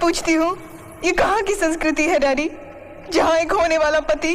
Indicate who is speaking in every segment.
Speaker 1: पूछती हूँ, ये कहाँ की संस्कृति है डैडी, जहाँ एक होने वाला पति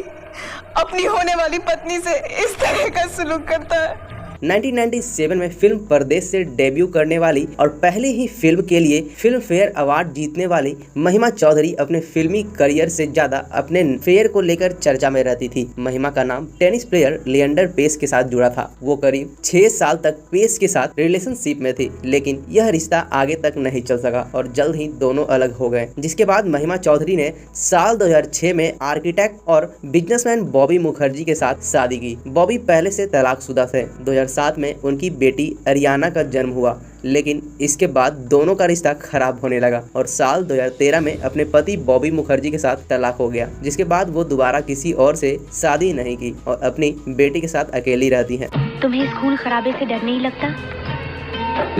Speaker 1: अपनी होने वाली पत्नी से इस तरह का सलूक करता है।
Speaker 2: 1997 में फिल्म परदेश से डेब्यू करने वाली और पहले ही फिल्म के लिए फिल्म फेयर अवार्ड जीतने वाली महिमा चौधरी अपने फिल्मी करियर से ज्यादा अपने फेयर को लेकर चर्चा में रहती थी। महिमा का नाम टेनिस प्लेयर लिएंडर पेस के साथ जुड़ा था। वो करीब 6 साल तक पेस के साथ रिलेशनशिप में थी, लेकिन यह रिश्ता आगे तक नहीं चल सका और जल्द ही दोनों अलग हो गए। जिसके बाद महिमा चौधरी ने साल 2006 में आर्किटेक्ट और बिजनेसमैन बॉबी मुखर्जी के साथ शादी की। बॉबी पहले से तलाकशुदा थे। 2007 में उनकी बेटी अरियाना का जन्म हुआ, लेकिन इसके बाद दोनों का रिश्ता खराब होने लगा और साल 2013 में अपने पति बॉबी मुखर्जी के साथ तलाक हो गया। जिसके बाद वो दोबारा किसी और से शादी नहीं की और अपनी बेटी के साथ अकेली रहती हैं।
Speaker 3: तुम्हें इस खून खराबे से डर नहीं लगता?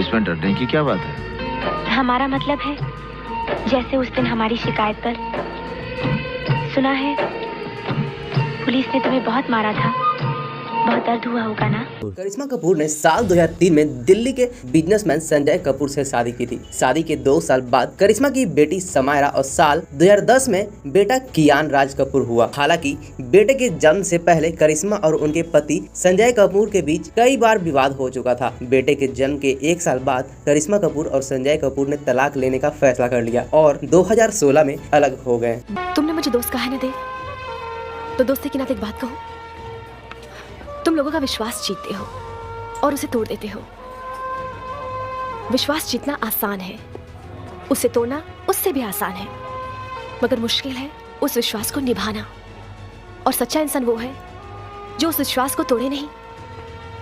Speaker 4: इसमें डरने की क्या बात है?
Speaker 3: हमारा मतलब है, जैसे उस दिन हमारी शिकायत पर सुना है पुलिस ने तुम्हें बहुत मारा था, बहुत दर्द हुआ होगा ना?
Speaker 2: करिश्मा कपूर ने साल 2003 में दिल्ली के बिजनेसमैन संजय कपूर से शादी की थी। शादी के 2 साल बाद करिश्मा की बेटी समायरा और साल 2010 में बेटा कियान राज कपूर हुआ। हालांकि बेटे के जन्म से पहले करिश्मा और उनके पति संजय कपूर के बीच कई बार विवाद हो चुका था। बेटे के जन्म के 1 साल बाद करिश्मा कपूर और संजय कपूर ने तलाक लेने का फैसला कर लिया और 2016 में अलग हो गए।
Speaker 5: तुमने मुझे दोस्त कहा न दे, तो दोस्ती के नाते एक बात कहो, तुम लोगों का विश्वास जीतते हो और उसे तोड़ देते हो। विश्वास जीतना आसान है, उसे तोड़ना उससे भी आसान है, मगर मुश्किल है उस विश्वास को निभाना। और सच्चा इंसान वो है जो उस विश्वास को तोड़े नहीं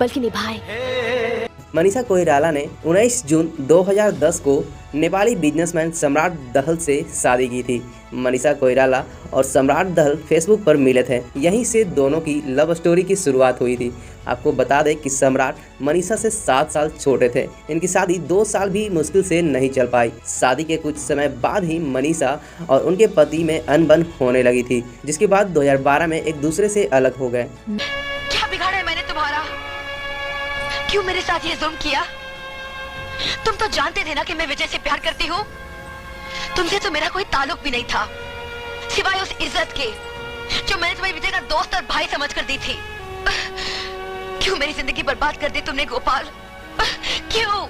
Speaker 5: बल्कि निभाए।
Speaker 2: मनीषा कोइराला ने 19 जून 2010 को नेपाली बिजनेसमैन सम्राट दहल से शादी की थी। मनीषा कोइराला और सम्राट दहल फेसबुक पर मिले थे। यहीं से दोनों की लव स्टोरी की शुरुआत हुई थी। आपको बता दें कि सम्राट मनीषा से 7 साल छोटे थे। इनकी शादी 2 साल भी मुश्किल से नहीं चल पाई। शादी के कुछ समय बाद ही मनीषा और उनके पति में अनबन होने लगी थी, जिसके बाद 2012 में एक दूसरे से अलग हो गए।
Speaker 6: क्या बिगाड़ा है मैंने तुम्हारा? क्यों मेरे साथ ये जुल्म किया? तुम तो जानते थे ना कि मैं विजय से प्यार करती हूँ। तुमसे तो मेरा कोई ताल्लुक भी नहीं था, सिवाय उस इज्जत के जो मैंने तुम्हें विजय का दोस्त और भाई समझकर दी थी। क्यों मेरी जिंदगी बर्बाद कर दी तुमने गोपाल? क्यों?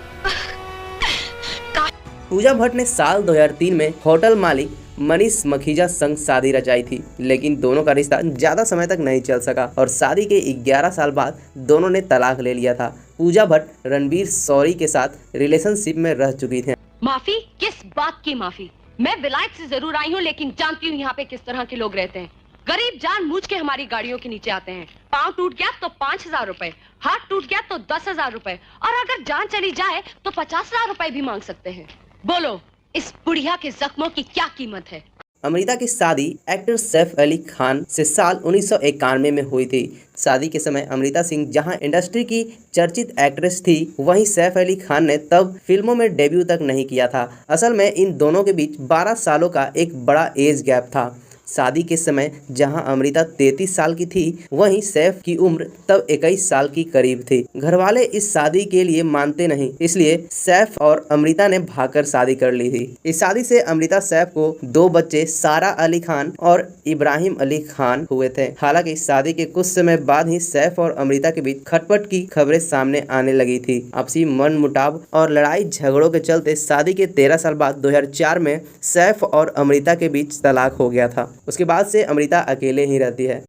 Speaker 2: पूजा भट्ट ने साल 2003 में होटल मालिक मनीष मखीजा संग शादी रचाई थी, लेकिन दोनों का रिश्ता ज्यादा समय तक नहीं चल सका और शादी के 11 साल बाद दोनों ने तलाक ले लिया था। पूजा भट्ट रणवीर शौरी के साथ रिलेशनशिप में रह चुकी थी।
Speaker 7: माफी? किस बात की माफी? मैं विलायत से जरूर आई हूँ, लेकिन जानती हूँ यहाँ पे किस तरह के लोग रहते हैं। गरीब जानबूझ के हमारी गाड़ियों के नीचे आते हैं। पाँव टूट गया तो 5,000 रुपए, हाथ टूट गया तो 10,000 रुपए, और अगर जान चली जाए तो 50,000 रुपए भी मांग सकते हैं। बोलो, इस बुढ़िया के जख्मों की क्या कीमत है?
Speaker 2: अमृता की शादी एक्टर सैफ अली खान से साल 1991 में हुई थी। शादी के समय अमृता सिंह जहां इंडस्ट्री की चर्चित एक्ट्रेस थी, वहीं सैफ अली खान ने तब फिल्मों में डेब्यू तक नहीं किया था। असल में इन दोनों के बीच 12 सालों का एक बड़ा एज गैप था। शादी के समय जहां अमृता 33 साल की थी, वहीं सैफ की उम्र तब 21 साल की करीब थी। घरवाले इस शादी के लिए मानते नहीं, इसलिए सैफ और अमृता ने भागकर शादी कर ली थी। इस शादी से अमृता सैफ को 2 बच्चे सारा अली खान और इब्राहिम अली खान हुए थे। हालांकि शादी के कुछ समय बाद ही सैफ और अमृता के बीच खटपट की खबरें सामने आने लगी थी। आपसी मनमुटाव और लड़ाई झगड़ों के चलते शादी के 13 साल बाद 2004 में सैफ और अमृता के बीच तलाक हो गया था। उसके बाद से अमृता अकेले ही रहती है।